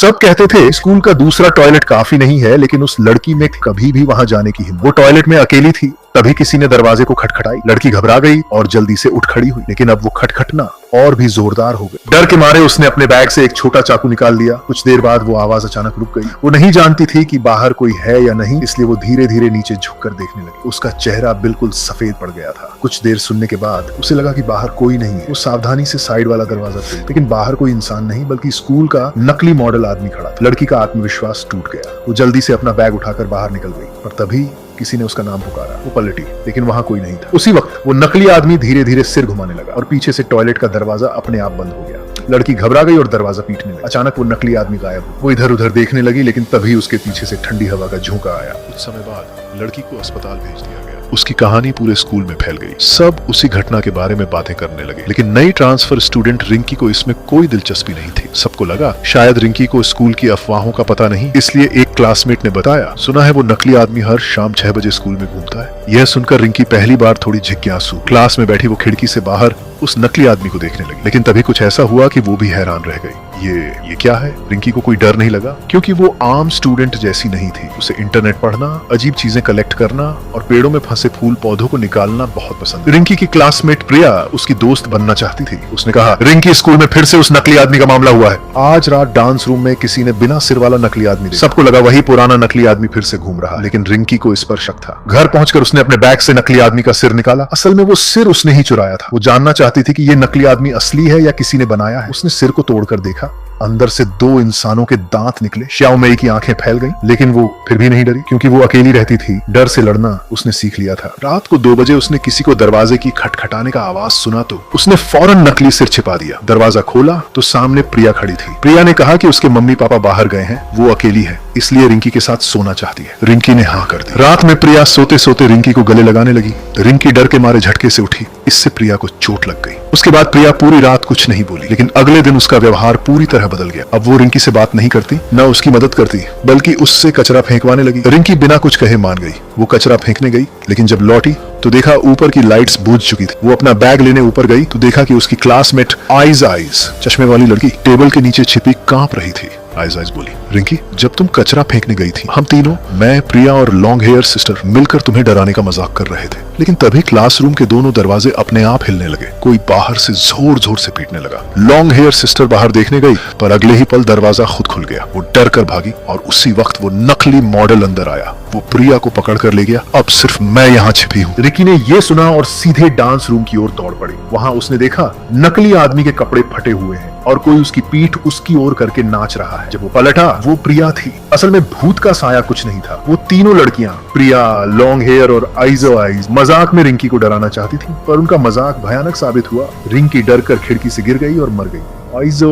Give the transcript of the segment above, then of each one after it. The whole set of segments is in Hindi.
सब कहते थे स्कूल का दूसरा टॉयलेट काफी नहीं है, लेकिन उस लड़की में कभी भी वहां जाने की हिम्मत। वो टॉयलेट में अकेली थी। तभी किसी ने दरवाजे को खटखटाई। लड़की घबरा गई और जल्दी से उठ खड़ी हुई, लेकिन अब वो खटखटना और भी जोरदार हो गई। डर के मारे उसने अपने बैग से एक छोटा चाकू निकाल लिया। कुछ देर बाद वो आवाज अचानक रुक गई। वो नहीं जानती थी कि बाहर कोई है या नहीं, इसलिए वो धीरे धीरे नीचे झुककर देखने लगी। उसका चेहरा बिल्कुल सफेद पड़ गया था। कुछ देर सुनने के बाद उसे लगा कि बाहर कोई नहीं है। वो सावधानी से साइड वाला दरवाजा खोला, लेकिन बाहर कोई इंसान नहीं, बल्कि स्कूल का नकली मॉडल आदमी खड़ा था। लड़की का आत्मविश्वास टूट गया। वो जल्दी से अपना बैग उठाकर बाहर निकल गई, पर तभी किसी ने उसका नाम पुकारा। वो पलटी, लेकिन वहां कोई नहीं था। उसी वक्त वो नकली आदमी धीरे धीरे सिर घुमाने लगा और पीछे से टॉयलेट का दरवाजा अपने आप बंद हो गया। लड़की घबरा गई और दरवाजा पीटने लगी। अचानक वो नकली आदमी गायब हुआ। वो इधर उधर देखने लगी, लेकिन तभी उसके पीछे से ठंडी हवा का झोंका आया। कुछ समय बाद लड़की को अस्पताल भेज दिया गया। उसकी कहानी पूरे स्कूल में फैल गई। सब उसी घटना के बारे में बातें करने लगे, लेकिन नई ट्रांसफर स्टूडेंट रिंकी को इसमें कोई दिलचस्पी नहीं थी। सबको लगा शायद रिंकी को स्कूल की अफवाहों का पता नहीं, इसलिए एक क्लासमेट ने बताया, सुना है वो नकली आदमी हर शाम 6 बजे स्कूल में घूमता है। यह सुनकर रिंकी पहली बार थोड़ी जिज्ञासु क्लास में बैठी वो खिड़की से बाहर उस नकली आदमी को देखने लगी, लेकिन तभी कुछ ऐसा हुआ कि वो भी हैरान रह गई। ये क्या है? रिंकी को कोई डर नहीं लगा, क्योंकि वो आम स्टूडेंट जैसी नहीं थी। उसे इंटरनेट पढ़ना, अजीब चीजें कलेक्ट करना और पेड़ों में फंसे फूल पौधों को निकालना बहुत पसंद। रिंकी की क्लासमेट प्रिया उसकी दोस्त बनना चाहती थी। उसने कहा, रिंकी स्कूल में फिर से उस नकली आदमी का मामला हुआ है। आज रात डांस रूम में किसी ने बिना सिर वाला नकली आदमी देखा। सबको लगा वही पुराना नकली आदमी फिर से घूम रहा, लेकिन रिंकी को इस पर शक था। घर पहुंचकर उसने अपने बैग से नकली आदमी का सिर निकाला। असल में वो सिर उसने ही चुराया था। वो जानना चाहती थी कि ये नकली आदमी असली है या किसी ने बनाया है। उसने सिर को तोड़कर देखा। अंदर से 2 इंसानों के दांत निकले। श्याओ मई की आंखें फैल गईं, लेकिन वो फिर भी नहीं डरी, क्योंकि वो अकेली रहती थी। डर से लड़ना उसने सीख लिया था। रात को 2 बजे उसने किसी को दरवाजे की खटखटाने का आवाज सुना तो उसने फौरन नकली सिर छिपा दिया। दरवाजा खोला तो सामने प्रिया खड़ी थी। प्रिया ने कहा कि उसके मम्मी पापा बाहर गए हैं, वो अकेली है, इसलिए रिंकी के साथ सोना चाहती है। रिंकी ने हाँ कर दी। रात में प्रिया सोते सोते रिंकी को गले लगाने लगी। रिंकी डर के मारे झटके से उठी। इससे प्रिया को चोट लग गई। उसके बाद प्रिया पूरी रात कुछ नहीं बोली, लेकिन अगले दिन उसका व्यवहार पूरी तरह बदल गया। अब वो रिंकी से बात नहीं करती, न उसकी मदद करती, बल्कि उससे कचरा फेंकवाने लगी। रिंकी बिना कुछ कहे मान गई। वो कचरा फेंकने गई, लेकिन जब लौटी तो देखा ऊपर की लाइट्स बुझ चुकी थी। वो अपना बैग लेने ऊपर गई तो देखा कि उसकी क्लासमेट आइज चश्मे वाली लड़की टेबल के नीचे छिपी कांप रही थी। आइज बोली, रिंकी, जब तुम कचरा फेंकने गई थी, हम तीनों, मैं, प्रिया और लॉन्ग हेयर सिस्टर, मिलकर तुम्हें डराने का मजाक कर रहे थे, लेकिन तभी क्लासरूम के दोनों दरवाजे अपने आप हिलने लगे। कोई बाहर से जोर जोर से पीटने लगा। लॉन्ग हेयर सिस्टर बाहर देखने गई, पर अगले ही पल दरवाजा खुद खुल गया। वो डर कर भागी और उसी वक्त वो नकली मॉडल अंदर आया। वो प्रिया को पकड़ कर ले गया। अब सिर्फ मैं यहाँ छिपी हूँ। रिंकी ने ये सुना और सीधे डांस रूम की ओर दौड़ पड़ी। वहाँ उसने देखा नकली आदमी के कपड़े फटे हुए हैं और कोई उसकी पीठ उसकी ओर करके नाच रहा है। जब वो पलटा, वो प्रिया थी। असल में भूत का साया कुछ नहीं था। वो तीनों लड़कियां, प्रिया, लॉन्ग हेयर और आइज मजाक में रिंकी को डराना चाहती थी, पर उनका मजाक भयानक साबित हुआ। रिंकी डर कर खिड़की से गिर गई और मर गई। आइज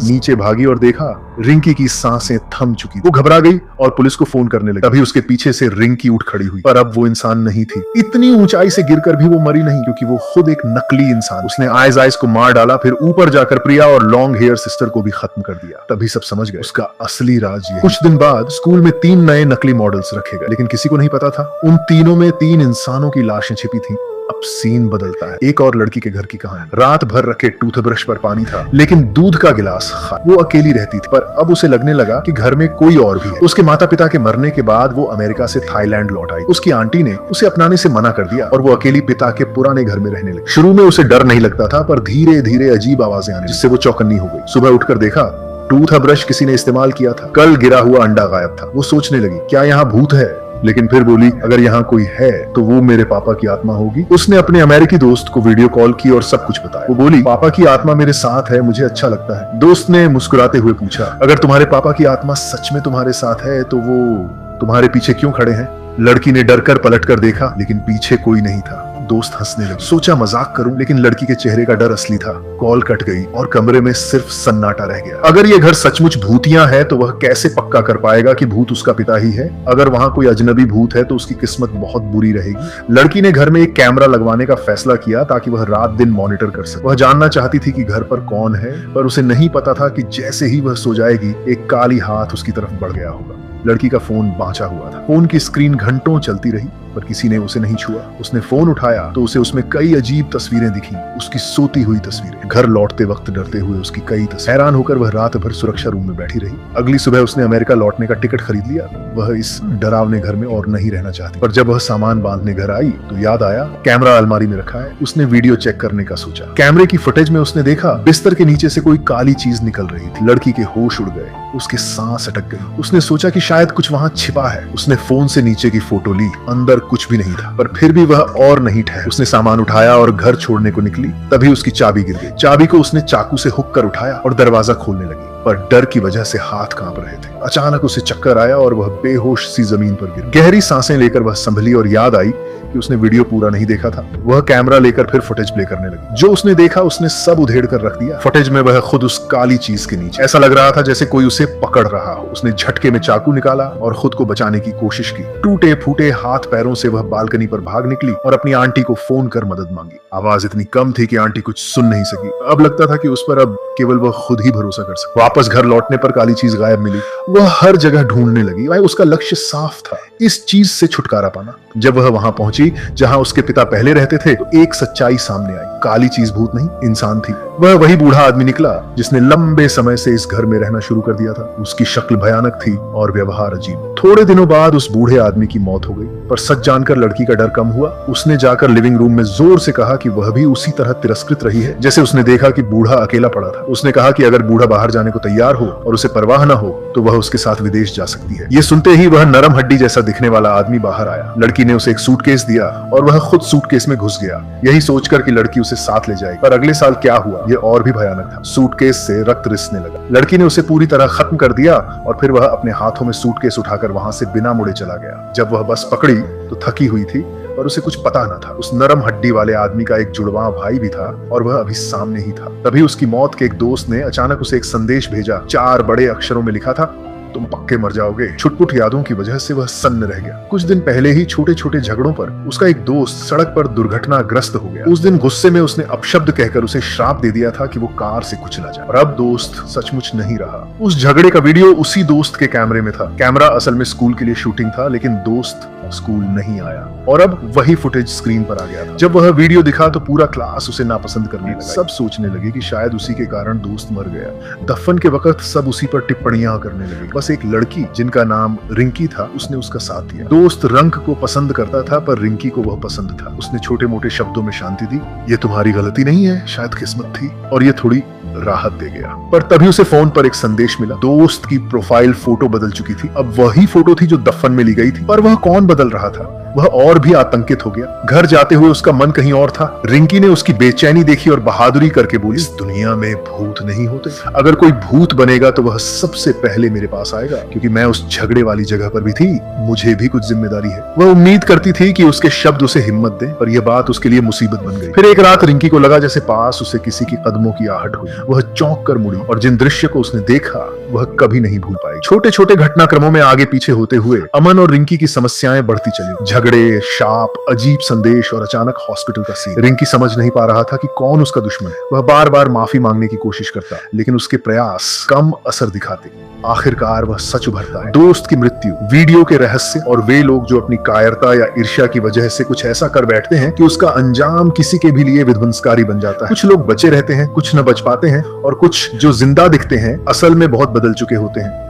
नीचे भागी और देखा रिंकी की सांसें थम चुकी। वो घबरा गई और पुलिस को फोन करने लगी। तभी उसके पीछे से रिंकी उठ खड़ी हुई, पर अब वो इंसान नहीं थी। इतनी ऊंचाई से गिरकर भी वो मरी नहीं, क्योंकि वो खुद एक नकली इंसान। उसने आइज को मार डाला, फिर ऊपर जाकर प्रिया और लॉन्ग हेयर सिस्टर को भी खत्म कर दिया। तभी सब समझ गए उसका असली राज ये। कुछ दिन बाद स्कूल में 3 नए नकली मॉडल्स रखे गए, लेकिन किसी को नहीं पता था उन तीनों में 3 इंसानों की लाशें छिपी थी। अब सीन बदलता है। एक और लड़की के घर की कहानी। रात भर रखे टूथब्रश पर पानी था, लेकिन दूध का गिलास खाली। वो अकेली रहती थी, पर अब उसे लगने लगा कि घर में कोई और भी है। उसके माता पिता के मरने के बाद वो अमेरिका से थाईलैंड लौट आई। उसकी आंटी ने उसे अपनाने से मना कर दिया और वो अकेली पिता के पुराने घर में रहने लगी। शुरू में उसे डर नहीं लगता था, पर धीरे धीरे अजीब आवाजें आने, जिससे वो चौकन्नी हो गई। सुबह उठकर देखा टूथब्रश किसी ने इस्तेमाल किया था। कल गिरा हुआ अंडा गायब था। वो सोचने लगी, क्या यहाँ भूत है? लेकिन फिर बोली, अगर यहाँ कोई है तो वो मेरे पापा की आत्मा होगी। उसने अपने अमेरिकी दोस्त को वीडियो कॉल की और सब कुछ बताया। वो बोली, पापा की आत्मा मेरे साथ है, मुझे अच्छा लगता है। दोस्त ने मुस्कुराते हुए पूछा, अगर तुम्हारे पापा की आत्मा सच में तुम्हारे साथ है तो वो तुम्हारे पीछे क्यों खड़े हैं? लड़की ने डर कर पलट कर देखा, लेकिन पीछे कोई नहीं था। दोस्त हंसने लगी। सोचा मजाक करूं, लेकिन लड़की के चेहरे का डर असली था। कॉल कट गई और कमरे में सिर्फ सन्नाटा रह गया। अगर ये घर सचमुच भूतिया है तो वह कैसे पक्का कर पाएगा कि भूत उसका पिता ही है? अगर वहां कोई अजनबी भूत है तो उसकी किस्मत बहुत बुरी रहेगी। लड़की ने घर में एक कैमरा लगवाने का फैसला किया ताकि वह रात दिन मॉनिटर कर सके। वह जानना चाहती थी कि घर पर कौन है, पर उसे नहीं पता था कि जैसे ही वह सो जाएगी एक काली हाथ उसकी तरफ बढ़ गया होगा। लड़की का फोन बांचा हुआ था। फोन की स्क्रीन घंटों चलती रही पर किसी ने उसे नहीं छुआ। उसने फोन उठाया तो उसे उसमें कई अजीब तस्वीरें दिखी, उसकी सोती हुई तस्वीरें, घर लौटते वक्त डरते हुए उसकी कई तस्वीरें। हैरान होकर वह रात भर सुरक्षा रूम में बैठी रही। अगली सुबह उसने अमेरिका लौटने का टिकट खरीद लिया। वह इस डरावने घर में और नहीं रहना चाहती। पर जब वह सामान बांधने घर आई तो याद आया कैमरा अलमारी में रखा है। उसने वीडियो चेक करने का सोचा। कैमरे की फुटेज में उसने देखा बिस्तर के नीचे से कोई काली चीज निकल रही थी। लड़की के होश उड़ गए, उसके सांस अटक गई। उसने सोचा कि शायद कुछ वहां छिपा है। उसने फोन से नीचे की फोटो ली, अंदर कुछ भी नहीं था। पर फिर भी वह और नहीं ठहर। उसने सामान उठाया और घर छोड़ने को निकली। तभी उसकी चाबी गिर गई। चाबी को उसने चाकू से हुक कर उठाया और दरवाजा खोलने लगी, पर डर की वजह से हाथ कांप रहे थे। अचानक उसे चक्कर आया और वह बेहोश सी जमीन पर गिर। गहरी सांसें लेकर वह संभली और याद आई कि उसने वीडियो पूरा नहीं देखा था। वह कैमरा लेकर फिर फुटेज प्ले करने लगी। जो उसने देखा उसने सब उधेड़ कर रख दिया। फुटेज में वह खुद उस काली चीज के नीचे, ऐसा लग रहा था जैसे कोई उसे पकड़ रहा हो। उसने झटके में चाकू निकाला और खुद को बचाने की कोशिश की। टूटे फूटे हाथ पैरों से वह बालकनी पर भाग निकली और अपनी आंटी को फोन कर मदद मांगी। आवाज इतनी कम थी कि आंटी कुछ सुन नहीं सकी। अब लगता था कि उस पर अब केवल वह खुद ही भरोसा कर सकता। वापस घर लौटने पर काली चीज गायब मिली। वह हर जगह ढूंढने लगी। भाई उसका लक्ष्य साफ था, इस चीज से छुटकारा पाना। जब वह वहां पहुंची जहां उसके पिता पहले रहते थे तो एक सच्चाई सामने आई। काली चीज भूत नहीं, इंसान थी। वह वही बूढ़ा आदमी निकला जिसने लंबे समय से इस घर में रहना शुरू कर दिया था। उसकी शक्ल भयानक थी और व्यवहार अजीब। थोड़े दिनों बाद उस बूढ़े आदमी की मौत हो गई, पर सच जानकर लड़की का डर कम हुआ। उसने जाकर लिविंग रूम में जोर से कहा कि वह भी उसी तरह तिरस्कृत रही है जैसे उसने देखा कि बूढ़ा अकेला पड़ा था। उसने कहा कि अगर बूढ़ा बाहर जाने को तैयार हो और उसे परवाह न हो तो वह उसके साथ विदेश जा सकती है। ये सुनते ही वह नरम हड्डी जैसा दिखने वाला आदमी बाहर आया। लड़की ने उसे एक सूटकेस दिया और वह खुद सूटकेस में घुस गया, यही सोचकर कि लड़की उसे साथ ले जाएगी। पर अगले साल क्या हुआ ये और भी भयानक था। सूटकेस से रक्त रिसने लगा। लड़की ने उसे पूरी तरह खत्म कर दिया और फिर वह अपने हाथों में सूटकेस उठाकर वहां से बिना मुड़े चला गया। जब वह बस पकड़ी तो थकी हुई थी और उसे कुछ पता न था। उस नरम हड्डी वाले आदमी का एक जुड़वा भाई भी था और वह अभी सामने ही था। तभी उसकी मौत के एक दोस्त ने अचानक उसे एक संदेश भेजा। 4 बड़े अक्षरों में लिखा था, तुम पक्के मर जाओगे। छुटपुट यादों की वजह से वह सन्न रह गया। कुछ दिन पहले ही छोटे छोटे झगड़ों पर उसका एक दोस्त सड़क पर दुर्घटनाग्रस्त हो गया। उस दिन गुस्से में उसने अपशब्द कहकर उसे श्राप दे दिया था कि वो कार से कुचला जाए। और अब दोस्त सचमुच नहीं रहा। उस झगड़े का वीडियो उसी दोस्त के कैमरे में था। कैमरा असल में स्कूल के लिए शूटिंग था, लेकिन दोस्त स्कूल नहीं आया और अब वही फुटेज स्क्रीन पर आ गया था। जब वह वीडियो दिखा तो पूरा क्लास उसे नापसंद करने लगा। सब सोचने लगे कि शायद उसी के कारण दोस्त मर गया। दफन के वक्त सब उसी पर टिप्पणियां करने लगे। बस एक लड़की जिनका नाम रिंकी था उसने उसका साथ दिया। दोस्त रंग को पसंद करता था पर रिंकी को वह पसंद था। उसने छोटे मोटे शब्दों में शांति दी, ये तुम्हारी गलती नहीं है, शायद किस्मत थी, और ये थोड़ी राहत दे गया। पर तभी उसे फोन पर एक संदेश मिला। दोस्त की प्रोफाइल फोटो बदल चुकी थी। अब वही फोटो थी जो दफन में ली गई थी, पर वह कौन बदल रहा था। वह और भी आतंकित हो गया। घर जाते हुए उसका मन कहीं और था। रिंकी ने उसकी बेचैनी देखी और बहादुरी करके बोली, इस दुनिया में भूत नहीं होते। अगर कोई भूत बनेगा तो वह सबसे पहले मेरे पास आएगा, क्योंकि मैं उस झगड़े वाली जगह पर भी थी। मुझे भी कुछ जिम्मेदारी है। वह उम्मीद करती थी कि उसके शब्द उसे हिम्मत दें, पर यह बात उसके लिए मुसीबत बन गई। फिर एक रात रिंकी को लगा जैसे पास उसे किसी की कदमों की आहट हुई। वह चौंक कर मुड़ी और जिन दृश्य को उसने देखा वह कभी नहीं भूल पाई। छोटे छोटे घटनाक्रमों में आगे पीछे होते हुए अमन और रिंकी की समस्याएं बढ़ती चली। झगड़े, शाप, अजीब संदेश और अचानक हॉस्पिटल का सीन। रिंकी समझ नहीं पा रहा था कि कौन उसका दुश्मन है। वह बार बार माफी मांगने की कोशिश करता, लेकिन उसके प्रयास कम असर दिखाते। आखिरकार वह सच उभरता है। दोस्त की मृत्यु, वीडियो के रहस्य और वे लोग जो अपनी कायरता या ईर्ष्या की वजह से कुछ ऐसा कर बैठते हैं कि उसका अंजाम किसी के भी लिए विध्वंसकारी बन जाता है। कुछ लोग बचे रहते हैं, कुछ न बच पाते हैं और कुछ जो जिंदा दिखते हैं असल में बहुत बदल चुके होते हैं।